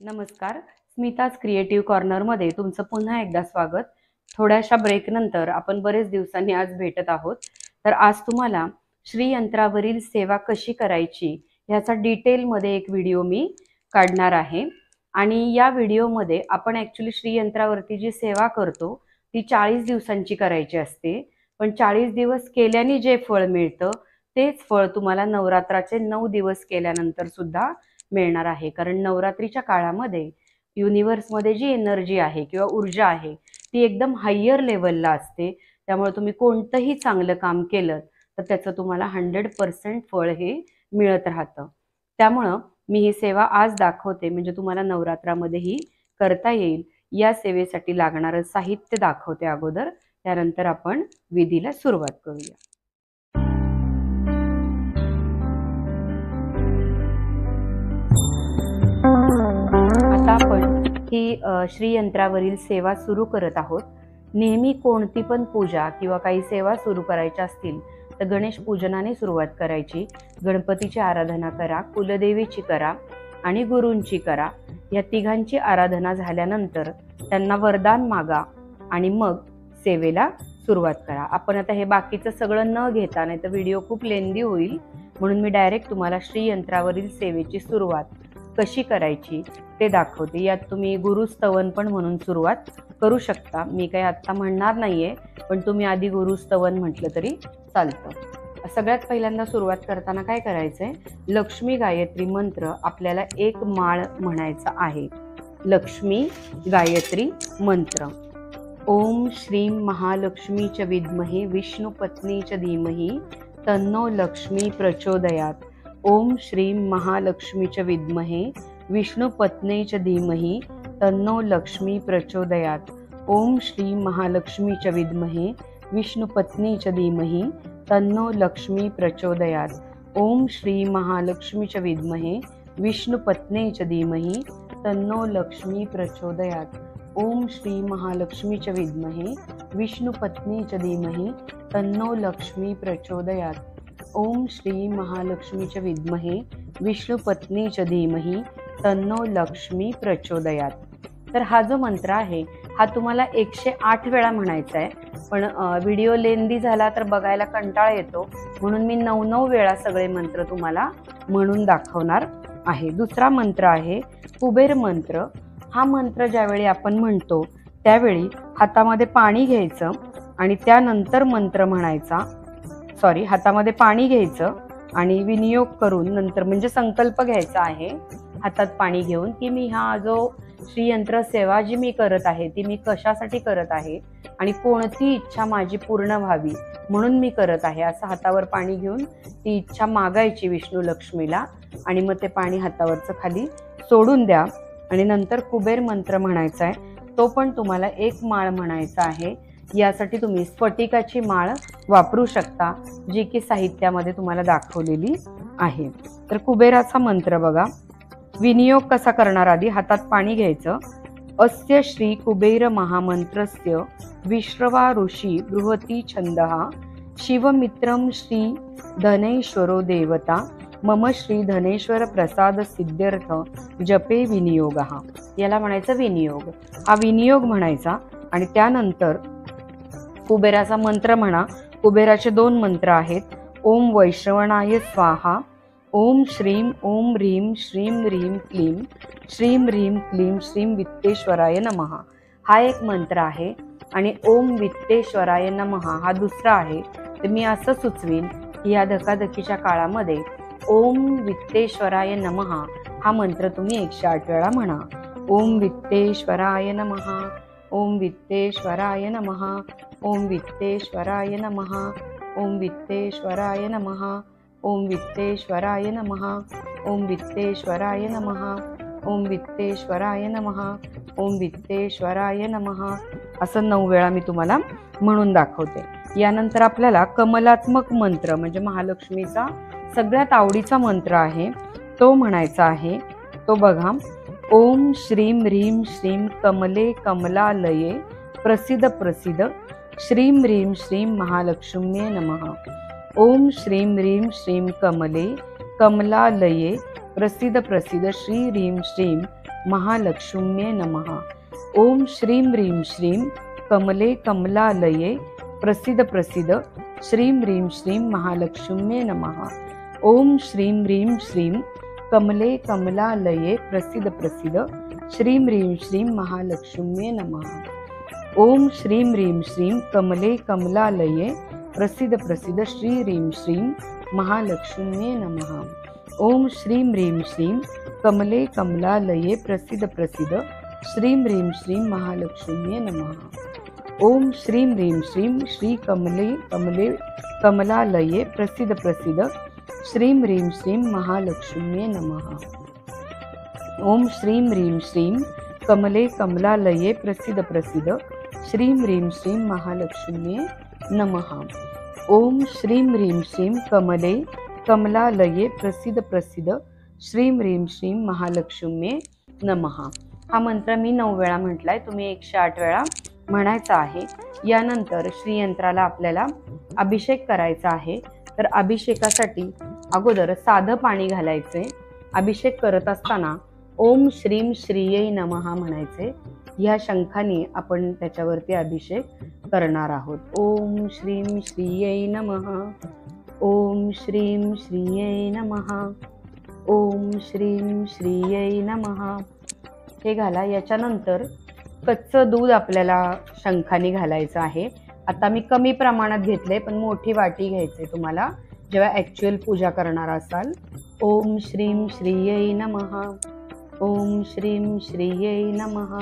नमस्कार. स्मिताज क्रिएटिव्ह कॉर्नरमध्ये तुमचं पुन्हा एकदा स्वागत. थोड्याशा ब्रेक नंतर आपण बरेच दिवसांनी आज भेटत आहोत. तर आज तुम्हाला श्रीयंत्रावरील सेवा कशी करायची ह्याचा डिटेलमध्ये एक व्हिडिओ मी काढणार आहे. आणि या व्हिडिओमध्ये आपण ॲक्च्युली श्रीयंत्रावरती जी सेवा करतो ती 40 दिवसांची करायची असते. पण 40 दिवस केल्याने जे फळ मिळतं तेच फळ तुम्हाला नवरात्राचे 9 दिवस केल्यानंतर सुद्धा मिळणार आहे. कारण नवरात्रीच्या काळामध्ये युनिव्हर्समध्ये जी एनर्जी आहे किंवा ऊर्जा आहे ती एकदम हायर लेवलला असते. त्यामुळे तुम्ही कोणतंही चांगलं काम केलं तर त्याचं तुम्हाला 100% फळ हे मिळत राहतं. त्यामुळं मी ही सेवा आज दाखवते म्हणजे तुम्हाला नवरात्रामध्येही करता येईल. या सेवेसाठी लागणारं साहित्य दाखवते अगोदर, त्यानंतर आपण विधीला सुरुवात करूया. आता आपण ही श्रीयंत्रावरील सेवा सुरू करत आहोत. नेहमी कोणती पण पूजा किंवा काही सेवा सुरू करायच्या असतील तर गणेश पूजनाने सुरुवात करायची. गणपतीची आराधना करा, कुलदेवीची करा आणि गुरूंची करा. या तिघांची आराधना झाल्यानंतर त्यांना वरदान मागा आणि मग सेवेला सुरुवात करा. आपण आता हे बाकीचं सगळं न घेता, नाही तर व्हिडिओ खूप लेंदी होईल, म्हणून मी डायरेक्ट तुम्हाला श्रीयंत्रावरील सेवेची सुरुवात कशी करायची ते दाखवते. यात तुम्ही गुरुस्तवन पण म्हणून सुरुवात करू शकता. मी काही आत्ता म्हणणार नाहीये, पण तुम्ही आधी गुरुस्तवन म्हटलं तरी चालतं. सगळ्यात पहिल्यांदा सुरुवात करताना काय करायचंय, लक्ष्मी गायत्री मंत्र आपल्याला एक माळ म्हणायचा आहे. लक्ष्मी गायत्री मंत्र. ओम श्रीं महालक्ष्मी च विद्महे विष्णु पत्नी च धीमहि तन्नो लक्ष्मी प्रचोदयात. ओम श्रीं महालक्ष्मी च विद्महे विष्णु पत्नी च धीमहि तन्नो लक्ष्मी प्रचोदयात. ओम श्रीं महालक्ष्मी च विद्महे विष्णु पत्नी च धीमहि तन्नो लक्ष्मी प्रचोदयात. ओम श्रीं महालक्ष्मी च विद्महे विष्णु पत्नी च धीमहि तन्नो लक्ष्मी प्रचोदयात. ओम श्रीं महालक्ष्मी च विद्महे विष्णु पत्नी च धीमहि तन्नो लक्ष्मी प्रचोदयात. ओम श्रीं महालक्ष्मी च विद्महे विष्णु पत्नी च धीमहि तन्नो लक्ष्मी प्रचोदयात. तर हा जो मंत्र आहे हा तुम्हाला 108 वेळा म्हणायचा आहे. पण व्हिडिओ लेंदी झाला तर बघायला कंटाळा येतो, म्हणून मी 9 वेळा सगळे मंत्र तुम्हाला म्हणून दाखवणार आहे. दुसरा मंत्र आहे कुबेर मंत्र. हा मंत्र ज्यावेळी आपण म्हणतो त्यावेळी हातामध्ये पाणी घ्यायचं आणि त्यानंतर मंत्र म्हणायचा. हातामध्ये पाणी घ्यायचं आणि विनियोग करून नंतर म्हणजे संकल्प घ्यायचा आहे हातात पाणी घेऊन की मी हा जो श्रीयंत्र सेवा जी मी करत आहे ती मी कशासाठी करत आहे आणि कोणती इच्छा माझी पूर्ण व्हावी म्हणून मी करत आहे, असं हातावर पाणी घेऊन ती इच्छा मागायची विष्णू लक्ष्मीला. आणि मग ते पाणी हातावरचं खाली सोडून द्या आणि नंतर कुबेर मंत्र म्हणायचा आहे. तो पण तुम्हाला एक माळ म्हणायचा आहे. यासाठी तुम्ही स्फटिकाची माळ वापरू शकता, जी की साहित्यामध्ये तुम्हाला दाखवलेली आहे. तर कुबेराचा मंत्र बघा. विनियोग कसा करणार, आधी हातात पाणी घ्यायचं. अस्य श्री कुबेर महामंत्रस्य विश्रवा ऋषी बृहती छंदः शिवमित्रम श्री धनेश्वरो देवता मम श्री धनेश्वर प्रसाद सिद्ध्यर्थ जपे विनियोगः. याला म्हणायचं विनियोग. हा विनियोग म्हणायचा आणि त्यानंतर कुबेराचा मंत्र म्हणा. कुबेराचे 2 मंत्र आहेत. ओम वैश्रवणाय स्वाहा. ओम श्रीं ओम ह्रीं श्रीं ह्रीं क्लीं श्रीं ह्रीं क्लीं श्रीं वित्तेश्वराय नमः. हा एक मंत्र आहे. आणि ओम वित्तेश्वराय नमः हा दुसरा आहे. तर मी असं सुचवीन की या धकाधकीच्या काळामध्ये ओम वित्तेश्वराय नमः हा मंत्र तुम्ही 108 वेळा म्हणा. ओम वित्तेश्वराय नमः. ओम वित्तेश्वराय नमः. ओम वित्तेश्वराय नमः. ओम वित्तेश्वराय नमः. ओम वित्तेश्वराय नमः. ओम वित्तेश्वराय नमः. ओम वित्तेश्वराय नमः. ओम वित्तेश्वराय नमः. असं 9 वेळा मी तुम्हाला म्हणून दाखवते. यानंतर आपल्याला कमलात्मक मंत्र म्हणजे महालक्ष्मीचा सगळ्यात आवडीचा मंत्र आहे तो म्हणायचा आहे. तो बघा. ओम श्रीं ह्रीं श्रीं कमले कमलालये प्रसिद्ध प्रसिद्ध श्रीं ह्रीं श्रीं महालक्ष्म्ये नमः. ओम श्रीं ह्रीं श्रीं कमले कमलालये प्रसिद्ध प्रसिद्ध श्री ह्रीं श्रीं महालक्ष्म्ये नमः। ओम श्रीं ह्रीं श्रीं कमले कमलालये प्रसीद प्रसीद श्रीं ह्रीं श्रीं महालक्ष्म्ये नमः। ओम श्रीं ह्रीं श्रीं कमले कमलालये प्रसीद प्रसीद श्रीं ह्रीं श्रीं महालक्ष्म्ये नमः। ओम श्रीं ह्रीं श्रीं कमले कमलालये प्रसीद प्रसीद श्री ह्रीं श्रीं महालक्ष्म्ये नमः। ओम श्रीं ह्रीं श्रीं कमले कमलालये प्रसीद प्रसीद श्रीं ह्रीं श्रीं महालक्ष्म्ये नमः। ओम श्रीं ह्रीं श्रीं श्री कमले कमले कमलालये प्रसीद प्रसीद श्रीं ह्रीं श्रीं महालक्ष्म्ये नमः। ओम श्रीं ह्रीं श्रीं कमले कमलालये प्रसीद प्रसीद श्रीं ह्रीं श्रीं महालक्ष्म्ये नमः। ओम श्रीं ह्रीं श्रीं कमले कमलालये प्रसीद प्रसीद श्रीं ह्रीं श्रीं महालक्ष्म्ये नमः। हा मंत्र मी 9 वेळा म्हटलाय, तुम्ही 108 वेळा म्हणायचा आहे। यानंतर श्रीयंत्राला आपल्याला अभिषेक करायचा आहे। तर अभिषेकासाठी अगोदर साधं पाणी घालायचे। अभिषेक करत असताना ओम श्रीं श्रीयै नमः म्हणायचे। ह्या शंखाने आपण त्याच्यावरती अभिषेक करणार आहोत। ओम श्रीं श्रीयै नमः। ओम श्रीं श्रीयै नमः। ओम श्रीं श्रीयै नमः हे घाला। याच्यानंतर कच्चं दूध आपल्याला शंखाने घालायचं आहे। आता मी कमी प्रमाणात घेतले, पण मोठी वाटी घ्यायची तुम्हाला जेव्हा ॲक्च्युअल पूजा करणार असाल। ओम श्रीं श्रीयै नमः। ओम श्रीं श्रीयै नमः।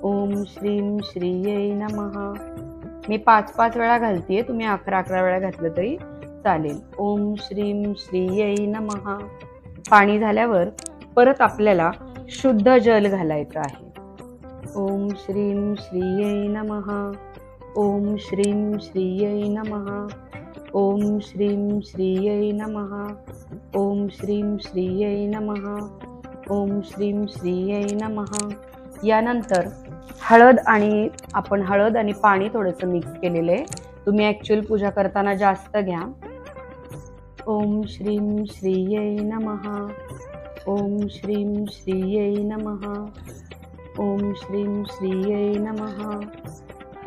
ओम श्रीं श्रीयै नमः। मी 5-5 वेळा घालतीये, तुम्ही 11-11 वेळा घातलं तरी चालेल। ओम श्रीं श्रीयै नमः। पाणी झाल्यावर परत आपल्याला शुद्ध जल घालायचं आहे। ओम श्रीं श्रीयै नमः। ओम श्रीं श्रीयै नमः। ओम श्रीं श्रीयै नमः। ओम श्रीं श्रीयै नमः। ओम श्रीं श्रीयै नमः। यानंतर हळद आणि पाणी थोडंसं मिक्स केलेलं आहे। तुम्ही ॲक्च्युअल पूजा करताना जास्त घ्या। ओम श्रीं श्रीयै नमः। ओम श्रीं श्रीयै नमः। ओम श्रीं श्रीयै नमः।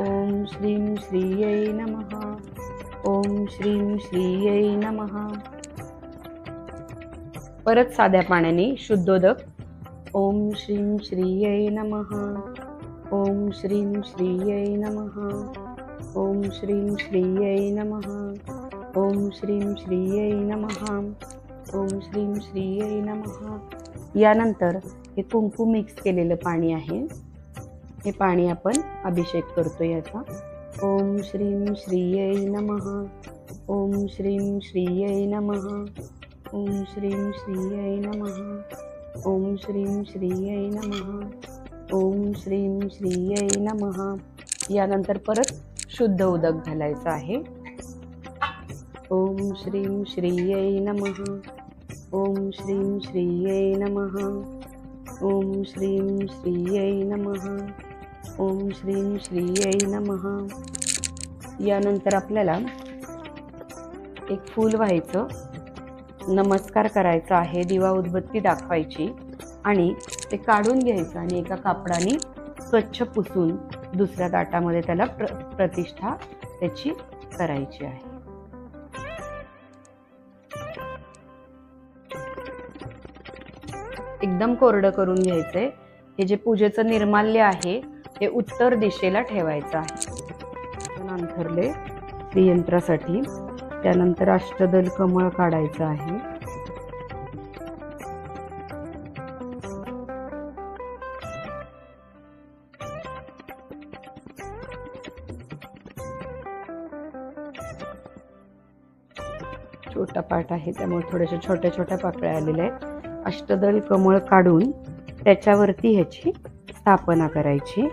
ओम श्रीं श्रीयै नमः। ओम श्रीं श्रीयै नमः। परत साध्या पाण्याने शुद्धोदक। ओम श्रीं श्रीयै नमः। ओम श्रीं श्रीयै नमः। ओम श्रीं श्रीयै नमः। ओम श्रीं श्रीयै नमः। ओम श्रीं श्रीयै नमः। यानंतर हे कुंकू मिक्स केलेलं पाणी आहे, हे पाणी आपण अभिषेक करतो याचा। ओम श्रीं श्रीयै नमः। ओम श्रीं श्रीयै नमः। ओम श्रीं श्रीयै नमः। ओम श्रीं श्रीयै नमः। ओम श्रीं श्रीयै नमः। यानंतर परत शुद्ध उदक घालायचं आहे। ओम श्रीं श्रीयै नमः। ओम श्रीं श्रीयै नमः। ओम श्रीं श्रीयै नमः। ओम श्रीं श्रीयै नमः। यानंतर आपल्याला एक फूल व्हायचं, नमस्कार करायचा आहे, दिवा उदबत्ती दाखवायची आणि ते काढून घ्यायचं आणि एका कापडाने स्वच्छ पुसून दुसऱ्या ताटामध्ये त्याला प्रतिष्ठा त्याची करायची आहे। एकदम कोरडं करून घ्यायचंय। हे जे पूजेचं निर्माल्य आहे ते उत्तर दिशेला ठेवायचं आहे अंथरले श्रीयंत्रासाठी। त्यानंतर अष्टदल कमळ काढायचं आहे। छोटा पाट आहे त्यामुळे थोड्याशा छोट्या छोट्या पाकळ्या आलेल्या आहेत। अष्टदल कमळ काढून त्याच्यावरती ह्याची स्थापना करायची।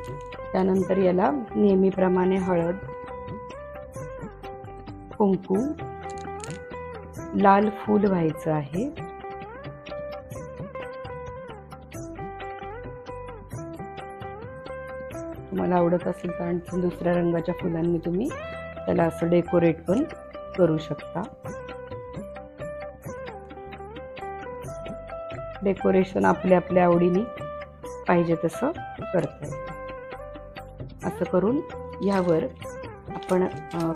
त्यानंतर याला नेहमीप्रमाणे हळद, कुंकू, लाल फूल व्हायचं आहे। तुम्हाला आवडत असेल तर आणखी दुसऱ्या रंगाच्या फुलांनी तुम्ही त्याला असं डेकोरेट पण करू शकता। डेकोरेशन आपल्या आपल्या आवडीने पाहिजे तसं करता येतं. असं करून यावर आपण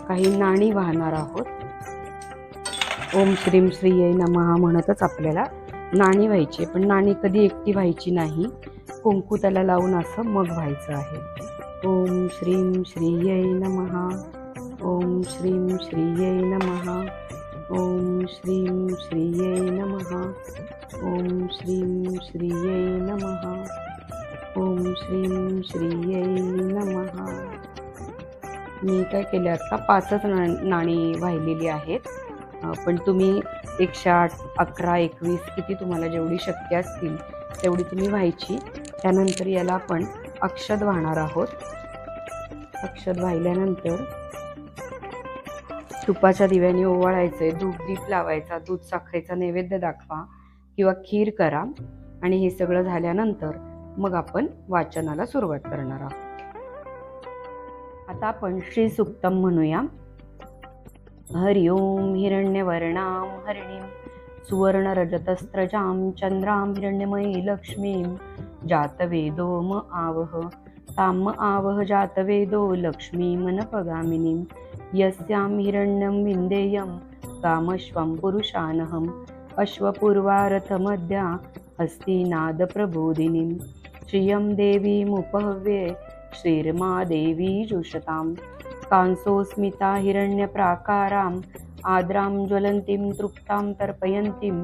काही नाणी वाहणार आहोत. ओम श्रीम श्रीये नमः म्हणतच आपल्याला नाणी व्हायची, पण नाणी कधी एकटी व्हायची नाही, कुंकू त्याला लावून असं मग व्हायचं आहे. ओम श्रीम श्रीये नमः, ओम श्रीम श्रीये नमः, ओम श्रीम श्रीये नमः, ओम श्रीम श्रीये नमः, ओम श्रीम श्रीये नमः. मी काय केलं, आता 5च नाणी वाहिलेली आहेत, पण तुम्ही 108, 11, 21 किती तुम्हाला जेवढी शक्य असतील तेवढी तुम्ही व्हायची. त्यानंतर याला आपण अक्षत वाहणार आहोत. अक्षत वाहिल्यानंतर तुपाच्या दिव्याने ओवाळायचे, धूप लावायचा, दूध साखरेचा नैवेद्य दाखवा किंवा खीर करा. आणि हे सगळं झाल्यानंतर मग आपण वाचनाला सुरुवात करणार आहोत. आता आपण श्री सुक्तम म्हणूया. हरि ओम हिरण्यवर्णां हरिणीं सुवर्णरजतस्रजां चंद्रां हिरण्यमयी लक्ष्मीं जातवेदो म आवह ताम आवह जातवेदो लक्ष्मीमनपगामिनीं यस्यां हिरण्यं विन्देयं कामश्वं पुरुषानहम् अश्वपूर्वारथमद्या हस्तिनादप्रबोधिनीं श्रियं देवीमुपहव्ये श्रीर्मा देवी जुषताम् कांसोस्मिता हिरण्यप्राकाराम् आद्रां ज्वलन्तीं तृप्तां तर्पयन्तीं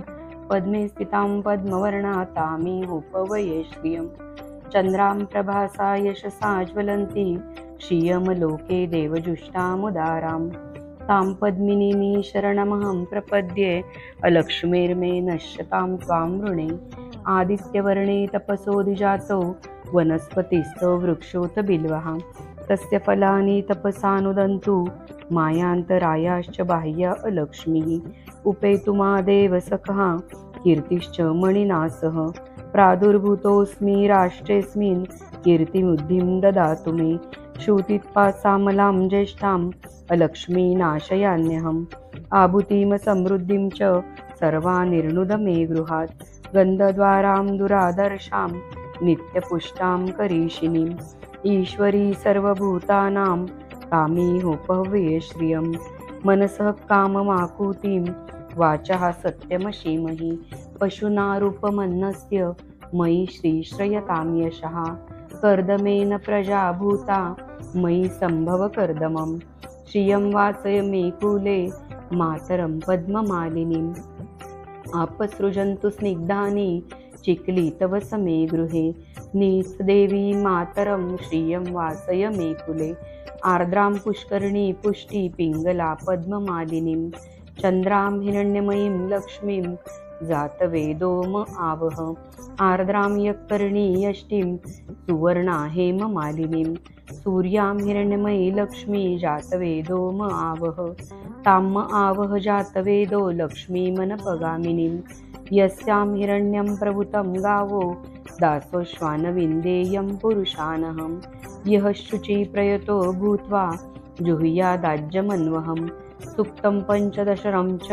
पद्मे स्थितां पद्मवर्णा तामीहुपवये श्रियं चन्द्रां प्रभासा यशसा ज्वलन्ती श्रियमलोके देवजुष्टामुदारां तां पद्मिनीं शरणमहं प्रपद्ये अलक्ष्मीर्मे नश्यतां त्वां वृणे आदित्यवर्णे तपसोऽधिजातो वनस्पतिस्थो वृक्षोऽथ बिल्वः तस्य फलानि तपसानुदन्तु मायान्तरायाश्च बाह्या अलक्ष्मीः उपेतुमादेव सखः कीर्तिश्च मणिना सह प्रादुर्भूतोऽस्मि राष्ट्रेऽस्मिन् कीर्तिमुद्धिं ददातु मे श्रुतित्पासामलां ज्येष्ठाम् अलक्ष्मीनाशयान्यहम् आभूतिं समृद्धिं च सर्वानिर्णुद मे गृहात् गन्धद्वारां दुरादर्शां नित्यपुष्टां करीषिणीम् ईश्वरी सर्वभूतानां कामीहोपहव्ये श्रियं मनसः काममाकुतिं वाचः सत्यमशीमहि पशुना रूपमन्नस्य मयि श्रीश्रयतां यशः कर्दमेन प्रजा भूता मयि सम्भव कर्दमं श्रियं वासय मे कुले मातरं पद्ममालिनीम् आपसृजन्तु स्निग्धानि चिक्ली तव समे गृहे नीसदेवी मातरं श्रियं वासय मे कुले आर्द्रां पुष्करणी पुष्टि पिङ्गला पद्ममालिनीं चन्द्रां हिरण्यमयीं लक्ष्मीं जातवेदो म आवह आर्द्रां यक्कर्णी यष्टिं सुवर्णा हेममालिनीं सूर्यां हिरण्यमयी लक्ष्मी जातवेदो म आवह ताम आवह जातवेदो लक्ष्मीमनपगामिनीं यस्यां हिरण्यं प्रभुतं गावो दासोश्वानविन्देयं पुरुषानहं यः शुचि प्रयतो भूत्वा जुहुयादाज्यमन्वहं सुक्तं पञ्चदशरं च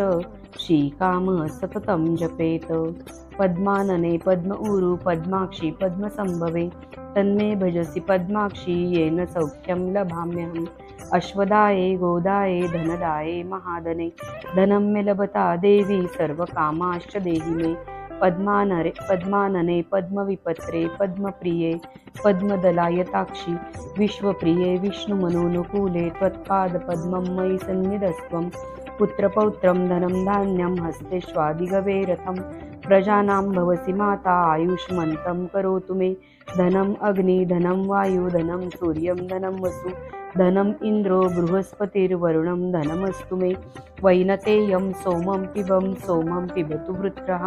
श्रीकामः सततं जपेत पद्मानने पद्म ऊरु पद्माक्षी पद्मसंभवे तन्मे भजसि पद्माक्षी येन सौख्यं लभाम्यहम् अश्वदाये गोदाये धनदाये महादने धनं मे लभता देवी सर्वकामाश्च देहि मे पद्मानने पद्मविपत्रे पद्मप्रिये पद्मदलायताक्षी विश्वप्रिये विष्णुमनोनुकूले त्वत्पादपद्मं मयि सन्निधस्त्वं पुत्रपौत्रं धनं धान्यं हस्तेष्वादिगवे रथं प्रजानां भवसि माता आयुष्मन्तं करोतु मे धनम् अग्नि धनं वायु धनं सूर्यं धनं वसु धनम् इन्द्रो बृहस्पतिर्वरुणं धनमस्तु मे वैनतेयं सोमं पिबतु वृत्रः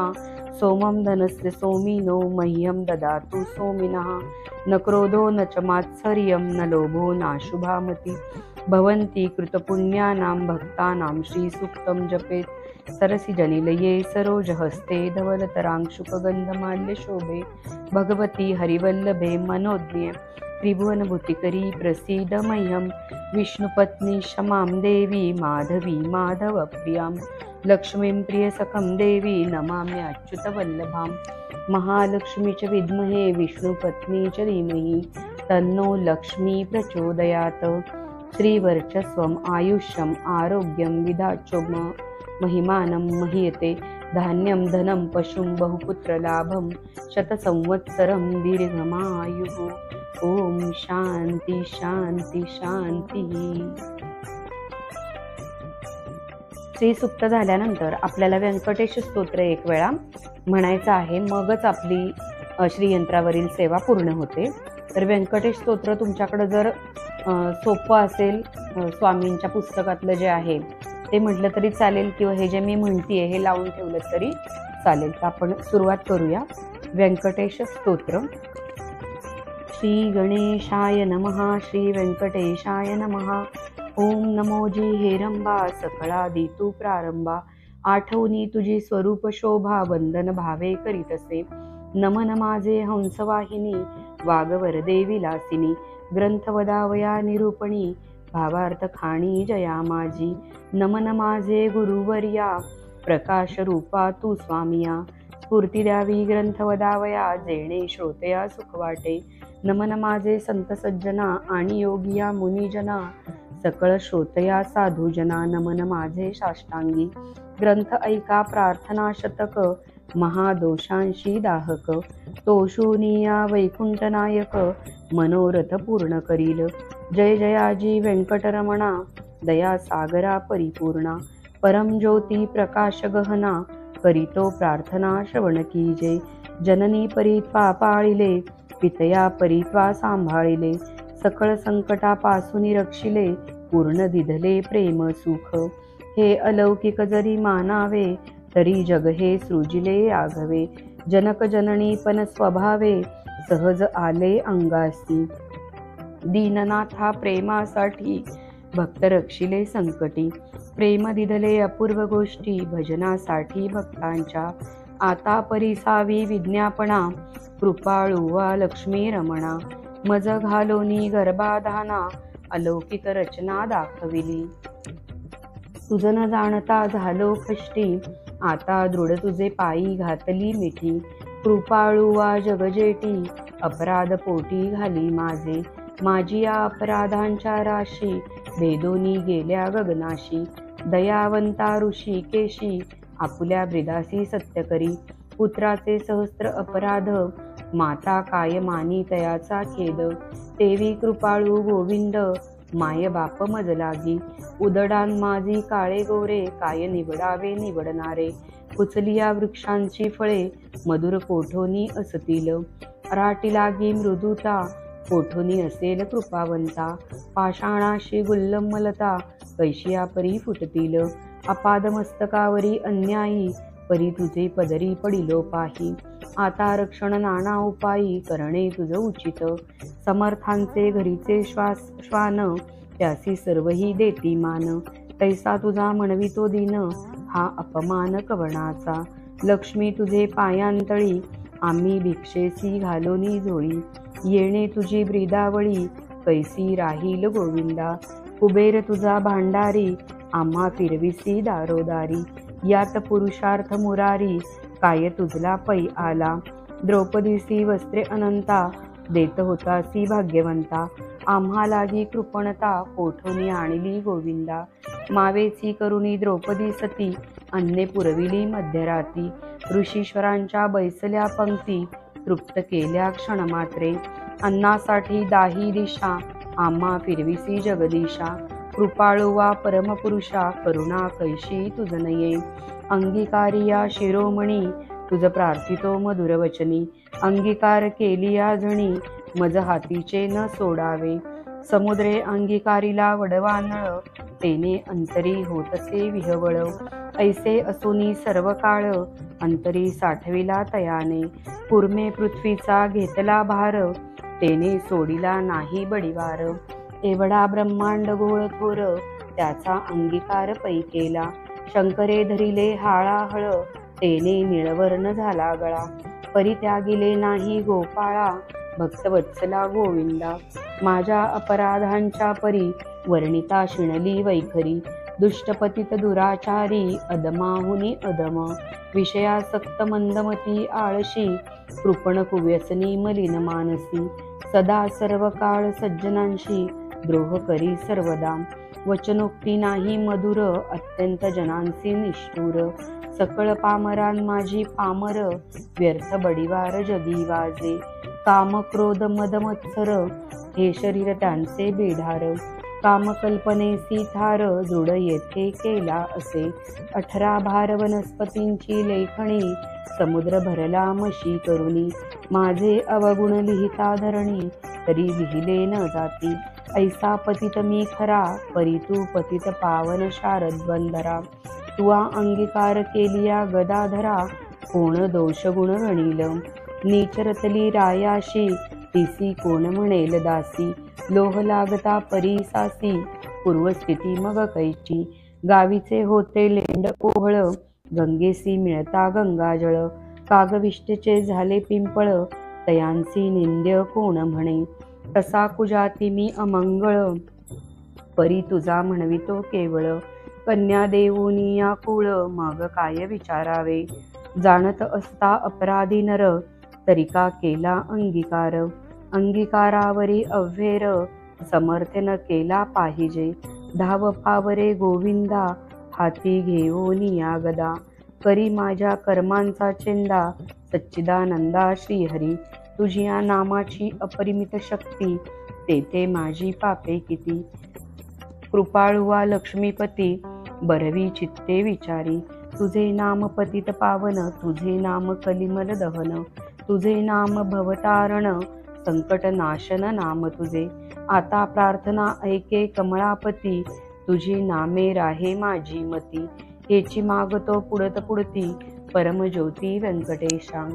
सोमं धनस्य सोमिनो मह्यं ददातु सोमिनः न क्रोधो न च मात्सर्यं न लोभो नाशुभामति भवन्ति कृतपुण्यानां भक्तानां श्रीसूक्तं जपेत् सरसि जनिलये सरोजहस्ते धवलतरांशुकगन्धमाल्यशोभे भगवती हरिवल्लभे मनोज्ञे त्रिभुवनभूतिकरी प्रसीद मह्यं विष्णुपत्नी क्षमां देवी माधवी माधवप्रियां लक्ष्मीं प्रियसखं देवी नमाम्यच्युतवल्लभां महालक्ष्मीच विद्महे विष्णुपत्नीच धीमहि तन्नो लक्ष्मी प्रचोदयात्। श्रीवर्चस्वम् आयुष्यम् आरोग्यं विधाचो महिमानं महीयते धान्यं धनं पशुं बहुपुत्रलाभं शतसंवत्सरं दीर्घमायुः। ओम शांती शांती शांती। श्री सुक्त झाल्यानंतर आपल्याला व्यंकटेश स्तोत्र एक वेळा म्हणायचं आहे, मगच आपली श्रीयंत्रावरील सेवा पूर्ण होते। तर व्यंकटेश स्तोत्र तुमच्याकडे जर सोपं असेल, स्वामींच्या पुस्तकातलं जे आहे ते म्हटलं तरी चालेल, किंवा हे जे मी म्हणतीये हे लावून ठेवलं तरी चालेल। तर आपण सुरुवात करूया व्यंकटेश स्तोत्र। श्री गणेशाय नमः, श्री व्यंकटेशाय नमः। ओम नमोजी हेरंबा सकळादी तू प्रारंभा, आठवणी तुझी स्वरूप शोभा वंदन भावे करीतसे। नमन माझे हंसवाहिनी वागवरदे विलासिनी, ग्रंथ वदावया निरूपणी भावार्थ खाणी जया माझी। नमन माझे गुरुवर्या प्रकाश रूपा तू स्वामिया, स्फूर्ती द्यावी ग्रंथ वदावया जेणे श्रोतया सुख वाटे। नमन माझे संत सज्जना आणि योगिया मुनिजना, सकळ श्रोतया साधुजना। नमन माझे साष्टांगी ग्रंथ ऐका प्रार्थना शतक, महादोषांशी दाहक तोषुनिया वैकुंठ नायक, मनोरथ पूर्ण करील। जय जयाजी व्यंकटरमणा दया सागरा परिपूर्णा, परम ज्योती प्रकाश गहना करीतो प्रार्थना श्रवण कीजे। जननी परीत्वा पाळिले पितया परीत्वा सांभाळिले, सकळ संकटापासून रक्षिले पूर्ण दिधले प्रेम सुख। हे अलौकिक जरी मानावे तरी जग हे सृजिले आघवे, जनक जननी पण स्वभावे सहज आले अंगासी। दीननाथा प्रेमासाठी भक्त रक्षिले संकटी, प्रेम दिधले अपूर्व गोष्टी भजनासाठी भक्तांच्या। आता परिसावी विज्ञापना कृपाळुवा लक्ष्मी रमणा, मज घालोनी गर्भाधाना अलौकिक रचना दाखविली। तुझ न जाणता झालो कष्टी, आता दृढ तुझे पायी घातली मिठी। कृपाळुवा जगजेटी अपराध पोटी घाली माझे, माझी या अपराधांच्या राशी भेदोनी गेल्या गगनाशी। दयावंता ऋषी केशी आपुल्या ब्रिदासी सत्य करी, पुत्राचे सहस्त्र अपराध माता काय मानी तयाचा खेद। तेवी कृपाळू गोविंद माय बाप मज लागी, उदडान माझी काळे गोरे काय निवडावे निवडणारे। कुचलिया वृक्षांची फळे मधुर कोठोनी असतील, राटी लागी मृदुता कोठोनी असेल कृपावंता। पाषाणाशी गुल्लमलता कैशिया परी फुटतील, अपाद मस्तकावरी अन्यायी परी तुझे पदरी पडिलो पाही। आता रक्षण नाना उपायी करणे तुझ उचित, समर्थांचे घरीचे श्वान त्यासी सर्वही देती मान। तैसा तुझा म्हणवितो दिन हा अपमान कवणाचा, लक्ष्मी तुझे पायांतळी आम्ही भिक्षेसी घालोनी झोळी। येणे तुझी ब्रीदावळी कैसी राहील गोविंदा, कुबेर तुझा भांडारी आम्हा फिरविसी दारोदारी। यात पुरुषार्थ मुरारी काय तुझला पै आला, द्रौपदीसी वस्त्रे अनंता देत होतासी भाग्यवंता। आम्हा लागी कृपणता कोठोनी आणली गोविंदा, मावेची करुणी द्रौपदी सती अन्ने पुरविली मध्यराती। ऋषीश्वरांच्या बैसल्या पंक्ती तृप्त केल्या क्षणमात्रे, अन्नासाठी दाही दिशा आम्हा फिरविसी जगदीशा। कृपाळुवा परमपुरुषा करुणा कैशी तुझ नये, अंगीकारिया शिरोमणी तुझ प्रार्थितो मधुरवचनी। अंगीकार केलिया जणी मज हातीचे न सोडावे, समुद्रे अंगीकारिला वडवानळ तेने अंतरी होतसे विहवळ। ऐसे असुनी सर्व काळ अंतरी साठविला तयाने, कुर्मे पृथ्वीचा घेतला भार तेने सोडिला नाही बडिवार। एवढा ब्रह्मांड गोळ थोर त्याचा अंगीकार पै केला, शंकरे धरिले हाळाहळ तेने निळवर्ण झाला गळा। परित्यागिले नाही गोपाळा भक्तवत्सला गोविंदा, माझ्या अपराधांच्या परी वर्णिता शिणली वैखरी। दुष्टपतित दुराचारी अदमाहुनी अदम, विषयासक्त मंदमती आळशी, कृपण कुव्यसनी मलिन मानसी, सदा सर्व काळ सज्जनांशी द्रोह करी सर्वदा, वचनोक्ती नाही मधुर अत्यंत जनांसी निष्ठुर, सकळ पामरान माझी पामर, व्यर्थ बडिवार जगी वाजे, काम क्रोध मद मत्सर, हे शरीर त्यांचे बेढार, कामकल्पनेसी थार, दृढ येथे केला असे, 18 भार वनस्पतींची लेखणी, समुद्र भरला मशी करुणी, माझे अवगुण लिहिता धरणी, तरी लिहिले न जाती, ऐसा पतित मी खरा, परी तू पतित पावन शारद बंधरा, तुआ अंगीकार केलिया गदाधरा, कोण दोष गुण गणील, नीचरतली रायाशी, तिसी कोण म्हणेल दासी, लोह लागता परीसासी, पूर्वस्थिती मग कैची, गावीचे होते लेंड कोहळ, गंगेसी मिळता गंगाजळ, कागविष्टचे झाले पिंपळ, तयांसी निंद्य कोण म्हणे, तसा कुजाती मी अमंगळ, परी तुझा म्हणवितो केवळ, कन्या देऊनी या कुळ, मग काय विचारावे, जाणत असता अपराधी नर, तरी का केला अंगीकार, अंगीकारावरी अव्हेर, समर्थ न केला पाहिजे, धाव फावरे गोविंदा, हाती घेऊनी या गदा, करी माझ्या कर्मांचा चेंदा, सच्चिदानंदा श्रीहरी, तुझी या नामाची अपरिमित शक्ती, तेथे माझी पापे किती, कृपाळुवा लक्ष्मीपती, बरवी चित्ते विचारी, तुझे नाम पतित पावन, तुझे नाम कलिमल दहन, तुझे नाम भवतारण, संकट नाशन नाम तुझे, आता प्रार्थना ऐके कमळापती, तुझी नामे राहे माझी मती, हेची मागतो पुढत पुढती, परमज्योती व्यंकटेशा,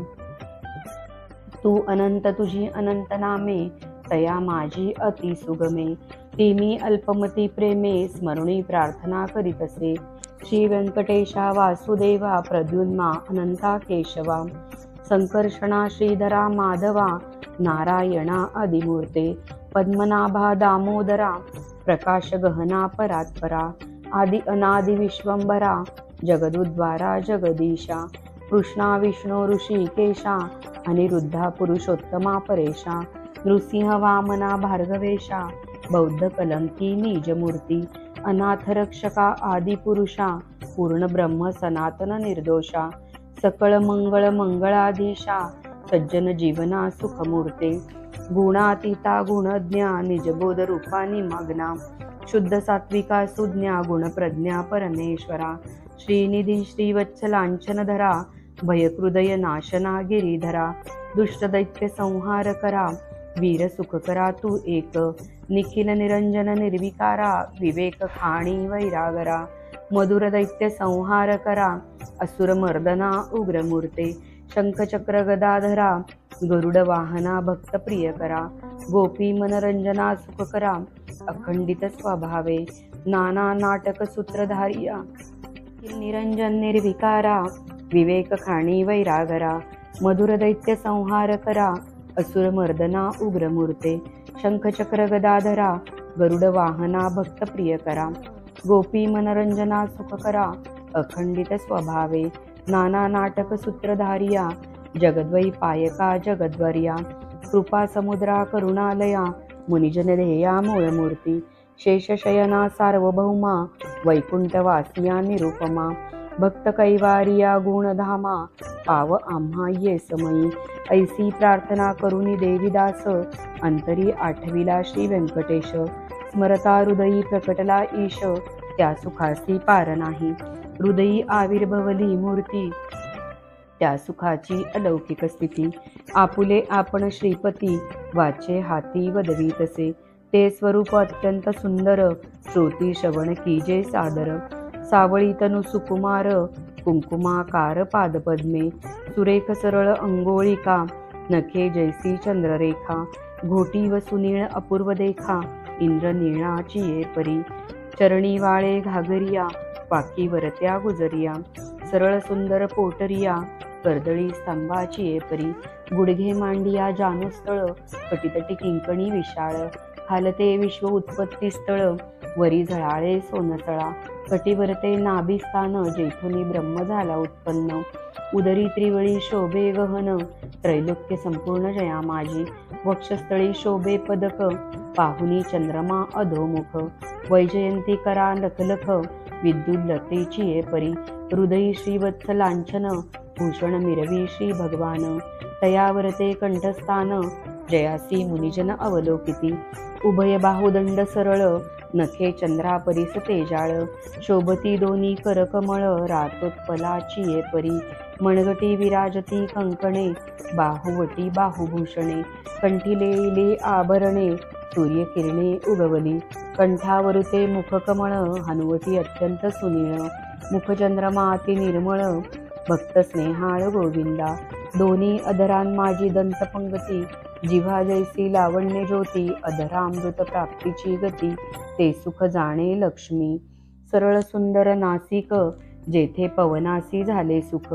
तू अनंत तुझी अनंत नामे, तया माझी अति सुगमे, ती मी अल्पमती प्रेमे, स्मरुणी प्रार्थना करीतसे, श्री व्यंकटेशा वासुदेवा, प्रद्युन्मा अनंता केशवा, संकर्षणा श्रीधरा माधवा, नारायणा आदिमूर्ते, पद्मनाभा दामोदरा, प्रकाश गहना परात्परा, आदि अनादि विश्वंभरा, जगदुद्वारा जगदीशा, कृष्णा विष्णू ऋषिकेशा, अनिरुद्धा पुरुषोत्तमा परेशा, नृसिंह वामना भार्गवेशा, बौद्ध कलंकी निजमूर्ती, अनाथ रक्षका आदिपुरुषा, पूर्ण ब्रह्म सनातन निर्दोषा, सकळ मंगळ मंगळाधीशा, सज्जन जीवना सुखमूर्ते, गुणातीता गुणज्ञा, निजबोध रूपानी मग्ना, शुद्ध सात्विका सुज्ञा, गुणप्रज्ञा परमेश्वरा, श्रीनिधी श्रीवत्सलांछनधरा, भयहृदय नाशना गिरीधरा, दुष्ट दैत्य संहार करा, वीर सुख करा तू एक, निखिल निरंजन निर्विकारा, विवेक खाणी वैरागरा, मधुर दैत्य संहार करा, असुर मर्दना उग्रमूर्ते, शंखचक्र गदाधरा, गरुड वाहना भक्त प्रिय करा, गोपी मनरंजना सुख करा, अखंडित स्वभावे, नाना नाटक सूत्रधारिया, निरंजन निर्विकारा, विवेक खाणी वैरागरा, मधुर दैत्य संहार करा, असुर मर्दना उग्रमूर्ते, शंखचक्र गदाधरा, गरुड वाहना भक्त प्रिय करा, गोपी मनरंजना सुख करा, अखंडित स्वभावे, नाना नाटक सूत्रधारिया, जगद्वैपायका जगद्वर्या, कृपा समुद्रा करुणालया, मुनिजन ध्येया मूळमूर्ती, शेषशयना सार्वभौमा, वैकुंठवासिया निरुपमा, भक्त कैवारिया गुणधामा, पाव आम्हा ये समयी, ऐसी प्रार्थना करुणी देवीदास, अंतरी आठविला श्री व्यंकटेश, स्मरता हृदयी प्रकटला ईश, त्या सुखासी पार नाही, हृदयी आविर्भवली मूर्ती, त्या सुखाची अलौकिक स्थिती, आपुले आपण श्रीपती, वाचे हाती वदवी तसे, ते स्वरूप अत्यंत सुंदर, श्रोती श्रवण कीजे सादर, सावळी तनु सुकुमार, कुंकुमाकार पादपद्मे, सुरेख सरळ अंगोळिका, नखे जैसी चंद्ररेखा, घोटी व सुनीळ अपूर्व देखा, इंद्र नीळाची ये परी, चरणी वाळे घागरिया, पाकीवरत्या गुजरिया, सरळ सुंदर पोटरिया, कर्दळी स्तंभाची ये परी, गुडघे मांडिया जानस्थळ, कटितटी किंकणी विशाळ, खालते विश्व उत्पत्ती स्थळ, वरी झळाळे सोनसळा, कटिवरते नाभिस्थान, जेथुनी ब्रह्म झाला उत्पन्न, उदरी त्रिवळी शोभे गहन, त्रैलोक्य संपूर्ण जया माझी, वक्षस्थळी शोभे पदक, पाहुनी चंद्रमा अधोमुख, वैजयंती करा लखलख, विद्युल्लतेची ये परी, हृदयी श्रीवत्स लांछन, भूषण मिरवी श्री भगवान, तयावरते कंठस्थान, जयासी मुनिजन अवलोकिती, उभय बाहुदंड सरळ, नखे चंद्रापरीस तेजाळ, शोभती दोन्ही करकमळ, रातोत्पलाची ये परी, मणगटी विराजती कंकणे, बाहुवटी बाहुभूषणे, कंठी लेले आभरणे, सूर्यकिरणे उगवली, कंठावरुते मुखकमळ, हनुवटी अत्यंत सुनीळ, मुखचंद्रमा अति निर्मळ, भक्त स्नेहाळ गोविंदा, दोन्ही अधरान माझी दंतपंगती, जिव्हा जैसी लावण्य ज्योती, अधरामृत प्राप्तीची गती, ते सुख जाणे लक्ष्मी, सरळ सुंदर नासिक, जेथे पवनासी झाले सुख,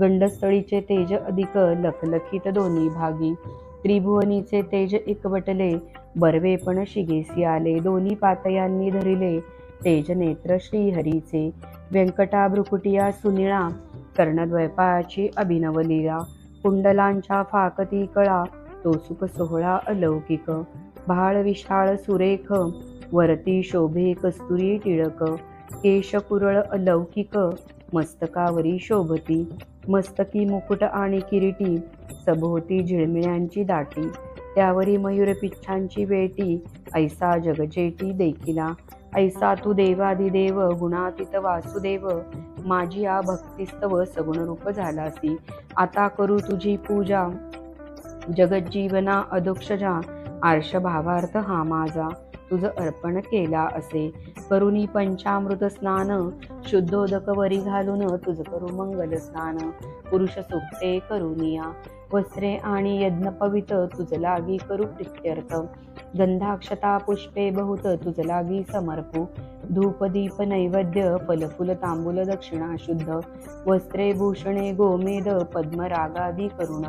गंडस्थळीचे तेज अधिक, लखलखित दोन्ही भागी, त्रिभुवनीचे तेज एकवटले, बर्वे पण शिगेसी आले, दोन्ही पातयांनी धरिले, तेज नेत्र श्रीहरीचे, व्यंकटा भ्रुकुटिया सुनिळा, कर्णद्वैपायाची अभिनव लीला, कुंडलांच्या फाकती कळा, तो सुख सोहळा अलौकिक, भाळ विशाळ सुरेख, वरती शोभे कस्तुरी टिळक, केश कुरळ अलौकिक, मस्तकावरी शोभती, मस्तकी मुकुट आणि किरीटी, सभोवती झिळमिळ्यांची दाटी, त्यावरी मयूर पिच्छांची वेटी, ऐसा जगजेटी देखिला, ऐसा तू देवादिदेव, गुणातीत वासुदेव, माझी या भक्तिस्तव सगुण रूप झालासी, आता करू तुझी पूजा, जगज्जीवना अधोक्षजा, आर्ष भावार्थ हा माझा, तुझ अर्पण केला असे, करुणी पंचामृत स्नान, शुद्धोदक वरी घालून, तुझ करू मंगल स्नान, पुरुष सुक्ते करुनिया, वस्त्रे आणि यज्ञ पवित, तुझ लागी करू प्रित्यर्थ, गंधाक्षता पुष्पे बहुत, तुझ लागी समर्पू, धूप दीप नैवेद्य, फलफुल तांबूल दक्षिणा शुद्ध, वस्त्रे भूषणे गोमेद, पद्मरागादी करुण,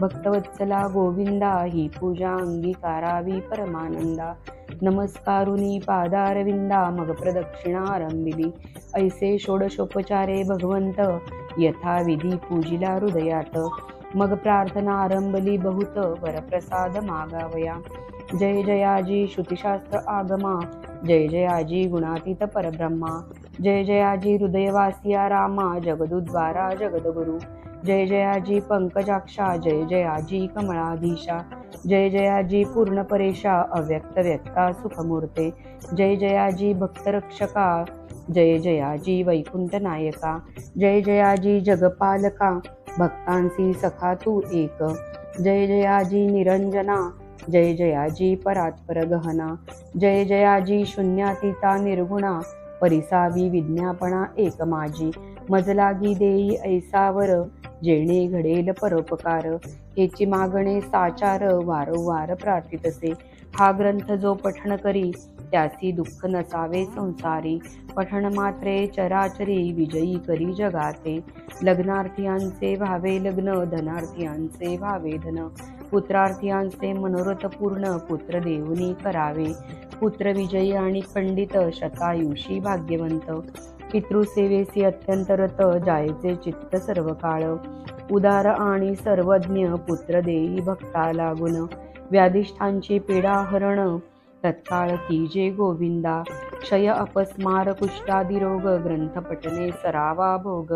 भक्तवत्सला गोविंदा, ही पूजा अंगीकारावी परमानंदा, नमस्कारुनी पादारविंदा, मग प्रदक्षिणा आरंभिली, ऐसे षोडशोपचारे भगवंत, यथाविधी पूजिला हृदयात, मग प्रार्थना आरंभली बहुत, वरप्रसाद मागावया, जय जयाजी श्रुतिशास्त्र आगमा, जय जयाजी गुणातीत परब्रह्मा, जय जयाजी हृदयवासिया रामा, जगदुद्वारा जगदगुरु, जय जयाजी पंकजाक्षा, जय जयाजी कमळाधीशा, जय जयाजी पूर्णपरेशा, अव्यक्त व्यक्ता सुखमूर्ते, जय जयाजी भक्तरक्षका, जय जयाजी वैकुंठ नायका, जय जयाजी जगपालका, भक्तांसी सखा तू एक, जय जयाजी निरंजना, जय जयाजी परात्पर गहना, जय जयाजी शून्यातीता निर्गुणा, परिसावी विज्ञापना एक माझी, मजलागी देई ऐसावर, जेणे घडेल परोपकार, हेची मागणे साचार, वारंवार प्रार्थितसे, हा ग्रंथ जो पठण करी, त्यासी दुःख नसावे संसारी, पठण मात्रे चराचरी, विजयी करी जगाते, लग्नार्थीयांचे भावे लग्न, धनार्थीयांचे भावे धन, पुत्रार्थीयांचे मनोरथ पूर्ण, पुत्र देऊनी करावे, पुत्र विजयी आणि पंडित, शतायुषी भाग्यवंत, पितृसेवेसी अत्यंत रत, जायचे चित्त सर्व काळ, उदार आणि सर्वज्ञ, पुत्र देई भक्ता लागून, व्याधिष्ठांची पीडा हरण, तत्काळ कीजे गोविंदा, क्षय अपस्मार कुष्ठादी रोग, ग्रंथ पठने सरावा भोग,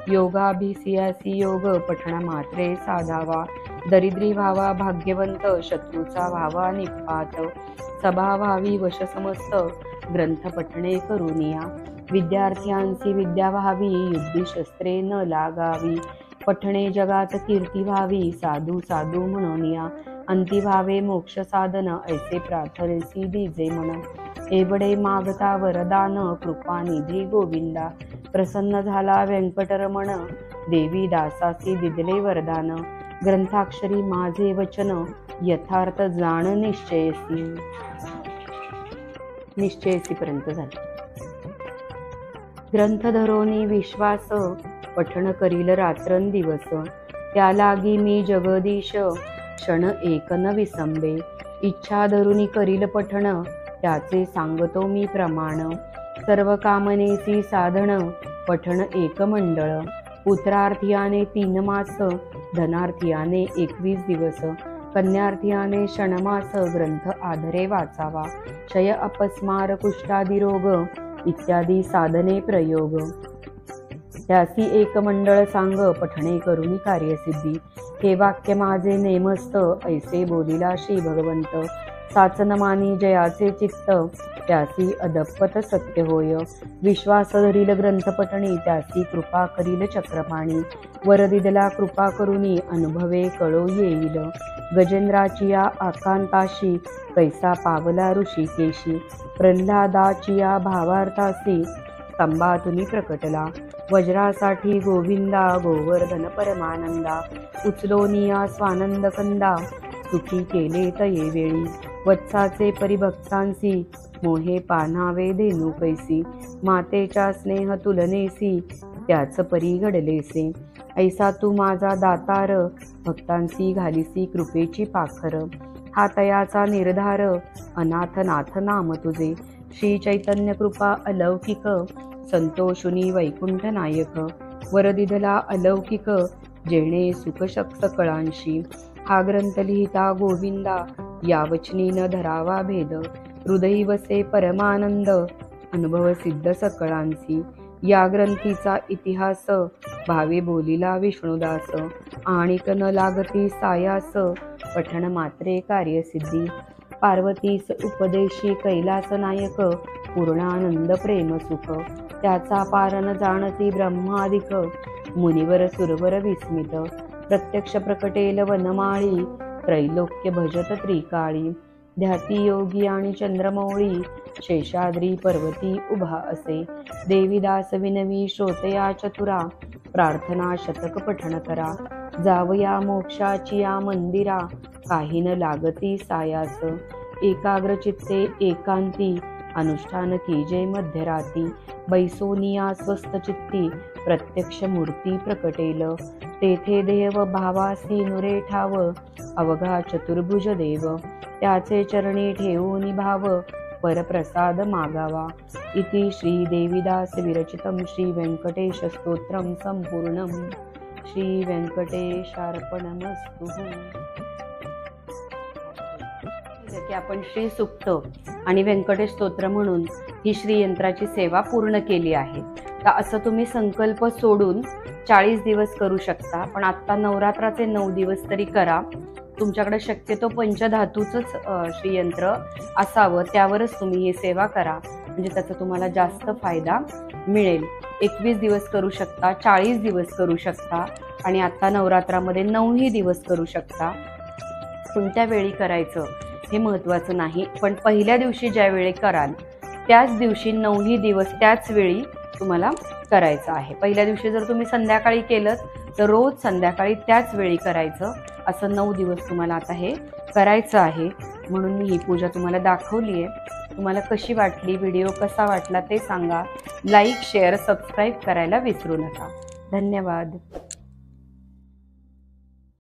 योगाभिसियासी योग, पठण मात्रे साधावा, दरिद्री व्हावा भाग्यवंत, शत्रूचा व्हावा निपात, सभा व्हावी वश समस्त, ग्रंथ पठणे करुनिया, विद्यार्थ्यांची विद्या व्हावी, युद्धी शस्त्रे न लागावी, पठणे जगात कीर्ती व्हावी, साधू साधू म्हणूनिया, अंती भावे मोक्ष साधन, ऐसे प्रार्थनेसी दीजे मन, एवढे मागता वरदान, कृपानिधी गोविंदा, प्रसन्न झाला व्यंकटरमण, देवी दासासी दिदले वरदान, ग्रंथाक्षरी माझे वचन, यथार्थ जाण निश्चयसी पर्यंत झाले. ग्रंथ धरोनी विश्वास, पठण करील रात्रंदिवस, त्या लागी मी जगदीश, क्षण एक न विसंबे, इच्छा धरुनी करील पठण, त्याचे सांगतो मी प्रमाण. सर्व कामनेसी साधन, पठण एक मंडळ. पुत्रार्थीयाने 3 मास, धनार्थीयाने 21 दिवस, कन्यार्थीयाने क्षणमास, ग्रंथ आधरे वाचावा. क्षय अपस्मार कुष्ठादी रोग, इत्यादी साधने प्रयोग. त्यासी एक मंडळ सांग, पठणे करुनी कार्यसिद्धी. हे वाक्य माझे नेमस्त, ऐसे बोलिला श्री भगवंत. साचन मानी जयाचे चित्त, त्यासी अदप्पत सत्य होय. विश्वास धरील ग्रंथ पठणी, त्यासी कृपा करील चक्रपाणी. वर दिदला कृपा करुनी, अनुभवे कळो येईल. गजेंद्राचिया आकांताशी, कैसा पावला ऋषिकेशी. प्रल्हादाचिया भावार्थासी, स्तंभातुनी प्रकटला. वज्रासाठी गोविंदा, गोवर्धन परमानंदा. उचलोनिया स्वानंद कंदा, सुखी केले तये वेळी. वत्साचे परिभक्तांसी, मोहे पान्हावे धेनू कैसी. मातेच्या स्नेह तुलनेसी, त्याच परी घडलेसे. ऐसा तू माझा दातार, भक्तांसी घालिसी कृपेची पाखर. हा तयाचा निर्धार, अनाथनाथ नाम तुझे. श्री चैतन्य कृपा अलौकिक, संतोषुनी वैकुंठ नायक. वरदिधला अलौकिक, जेणे सुख सकळांशी. हा ग्रंथ लिहिता गोविंदा, यावचनी न धरावा भेद. हृदयी वसे परमानंद, अनुभव सिद्ध सकळांसी. या ग्रंथीचा इतिहास, भावे बोलिला विष्णुदास. आणिक न लागती सायास, पठण मात्रे कार्यसिद्धी. पार्वतीस उपदेशी कैलास नायक, पूर्णानंद प्रेम सुख. त्याचा पारन जाणती ब्रह्मादिक, मुनिवर सुरवर विस्मित. प्रत्यक्ष प्रकटेल वनमाळी, त्रैलोक्य भजत त्रिकाळी. ध्याती योगी आणि चंद्रमौळी, शेषाद्री पर्वती उभा असे. देवीदास विनवी श्रोतया चतुरा, प्रार्थना शतक पठण करा. जावया मोक्षाची या मंदिरा, काही न लागती सायास. एकाग्र चित्ते एकांती, अनुष्ठान कीजे मध्यराती. बैसोनिया स्वस्थ चित्ती, प्रत्यक्ष मूर्ती प्रकटेल. तेथे देव भावासी नुरे ठाव, अवघा चतुर्भुज देव. त्याचे चरणी ठेवून भाव, परप्रसाद मागावा. इति श्री देवीदास विरचितम श्री व्यंकटेश स्तोत्रम संपूर्णम. श्री व्यंकटेशार्पणमस्तु. की आपण श्री सुक्त आणि व्यंकटेश स्तोत्र म्हणून ही श्रीयंत्राची सेवा पूर्ण केली आहे. तर असं तुम्ही संकल्प सोडून 40 दिवस करू शकता, पण आत्ता नवरात्राचे 9 दिवस तरी करा. तुमच्याकडे शक्यतो पंचधातूचंच श्रीयंत्र असावं, त्यावरच तुम्ही ही सेवा करा, म्हणजे त्याचा तुम्हाला जास्त फायदा मिळेल. 21 दिवस करू शकता, 40 दिवस करू शकता आणि आता नवरात्रामध्ये 9ही दिवस करू शकता. कोणत्या वेळी करायचं हे महत्त्वाचं नाही, पण पहिल्या दिवशी ज्या वेळी कराल त्याच दिवशी 9ही दिवस त्याच वेळी तुम्हाला करायचं आहे. पहिल्या दिवशी जर तुम्ही संध्याकाळी केलं तर रोज संध्याकाळी त्याच वेळी करायचं. असं 9 दिवस तुम्हाला आता हे करायचं आहे. म्हणून मी ही पूजा तुम्हाला दाखवली आहे. तुम्हाला कशी वाटली, व्हिडिओ कसा वाटला ते सांगा. लाईक, शेअर, सबस्क्राईब करायला विसरू नका. धन्यवाद.